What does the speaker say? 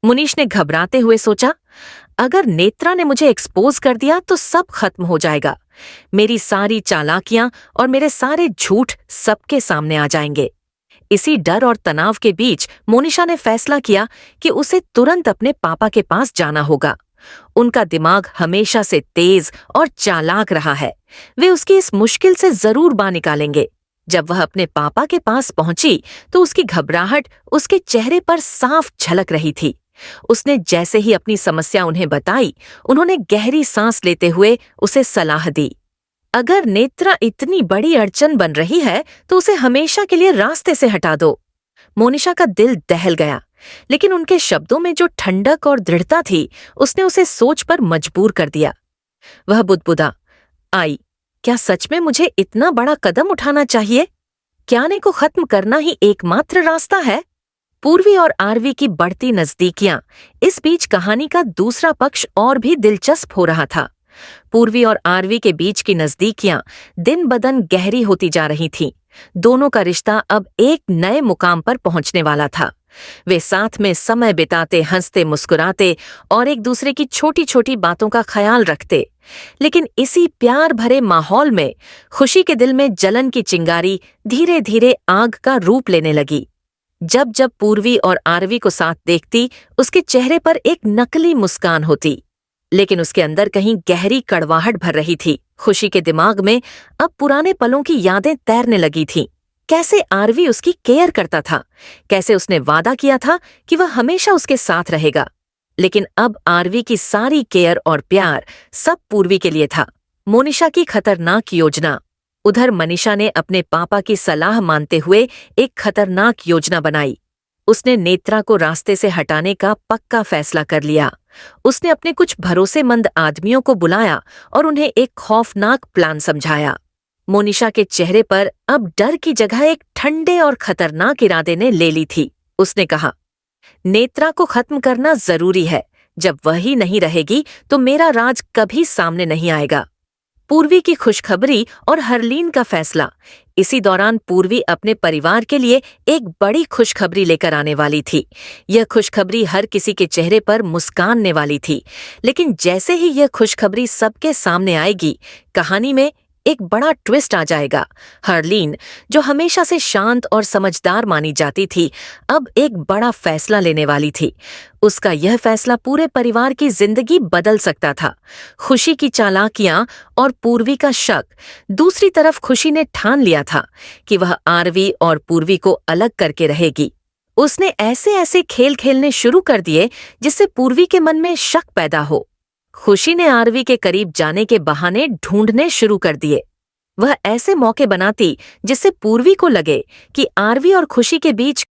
मुनीश ने घबराते हुए सोचा, अगर नेत्रा ने मुझे एक्सपोज कर दिया तो सब खत्म हो जाएगा। मेरी सारी चालाकियां और मेरे सारे झूठ सबके सामने आ जाएंगे। इसी डर और तनाव के बीच मोनिशा ने फैसला किया कि उसे तुरंत अपने पापा के पास जाना होगा। उनका दिमाग हमेशा से तेज और चालाक रहा है। वे उसकी इस मुश्किल से जरूर बाहर निकालेंगे। जब वह अपने पापा के पास पहुंची तो उसकी घबराहट उसके चेहरे पर साफ झलक रही थी। उसने जैसे ही अपनी समस्या उन्हें बताई, उन्होंने गहरी सांस लेते हुए उसे सलाह दी। अगर नेत्रा इतनी बड़ी अड़चन बन रही है तो उसे हमेशा के लिए रास्ते से हटा दो। मोनिशा का दिल दहल गया, लेकिन उनके शब्दों में जो ठंडक और दृढ़ता थी, उसने उसे सोच पर मजबूर कर दिया। वह बुदबुदा, आई, क्या सच में मुझे इतना बड़ा कदम उठाना चाहिए? क्या आने को खत्म करना ही एकमात्र रास्ता है? पूर्वी और आरवी की बढ़ती नजदीकियां, इस बीच कहानी का दूसरा पक्ष और भी दिलचस्प हो रहा था। पूर्वी और आरवी के बीच की नजदीकियां दिन बदन गहरी होती जा रही थीं। दोनों का रिश्ता अब एक नए मुकाम पर पहुंचने वाला था। वे साथ में समय बिताते, हंसते, मुस्कुराते और एक दूसरे की छोटी छोटी बातों का ख्याल रखते। लेकिन इसी प्यार भरे माहौल में खुशी के दिल में जलन की चिंगारी धीरे धीरे आग का रूप लेने लगी। जब जब पूर्वी और आरवी को साथ देखती, उसके चेहरे पर एक नकली मुस्कान होती, लेकिन उसके अंदर कहीं गहरी कड़वाहट भर रही थी। खुशी के दिमाग में अब पुराने पलों की यादें तैरने लगी थीं। कैसे आरवी उसकी केयर करता था, कैसे उसने वादा किया था कि वह हमेशा उसके साथ रहेगा। लेकिन अब आरवी की सारी केयर और प्यार सब पूर्वी के लिए था। मोनिशा की खतरनाक योजना। उधर मनीषा ने अपने पापा की सलाह मानते हुए एक खतरनाक योजना बनाई। उसने नेत्रा को रास्ते से हटाने का पक्का फैसला कर लिया। उसने अपने कुछ भरोसेमंद आदमियों को बुलाया और उन्हें एक खौफनाक प्लान समझाया। मोनिशा के चेहरे पर अब डर की जगह एक ठंडे और खतरनाक इरादे ने ले ली थी। उसने कहा, नेत्रा को खत्म करना जरूरी है। जब वही नहीं रहेगी तो मेरा राज कभी सामने नहीं आएगा। पूर्वी की खुशखबरी और हरलीन का फैसला। इसी दौरान पूर्वी अपने परिवार के लिए एक बड़ी खुशखबरी लेकर आने वाली थी। यह खुशखबरी हर किसी के चेहरे पर मुस्कानने वाली थी। लेकिन जैसे ही यह खुशखबरी सबके सामने आएगी, कहानी में एक बड़ा ट्विस्ट आ जाएगा। हरलीन, जो हमेशा से शांत और समझदार मानी जाती थी, अब एक बड़ा फैसला लेने वाली थी। उसका यह फैसला पूरे परिवार की जिंदगी बदल सकता था। खुशी की चालाकियां और पूर्वी का शक। दूसरी तरफ खुशी ने ठान लिया था कि वह आरवी और पूर्वी को अलग करके रहेगी। उसने ऐसे ऐसे खेल खेलने शुरू कर दिए जिससे पूर्वी के मन में शक पैदा हो। खुशी ने आरवी के करीब जाने के बहाने ढूंढने शुरू कर दिए। वह ऐसे मौके बनाती जिससे पूर्वी को लगे कि आरवी और खुशी के बीच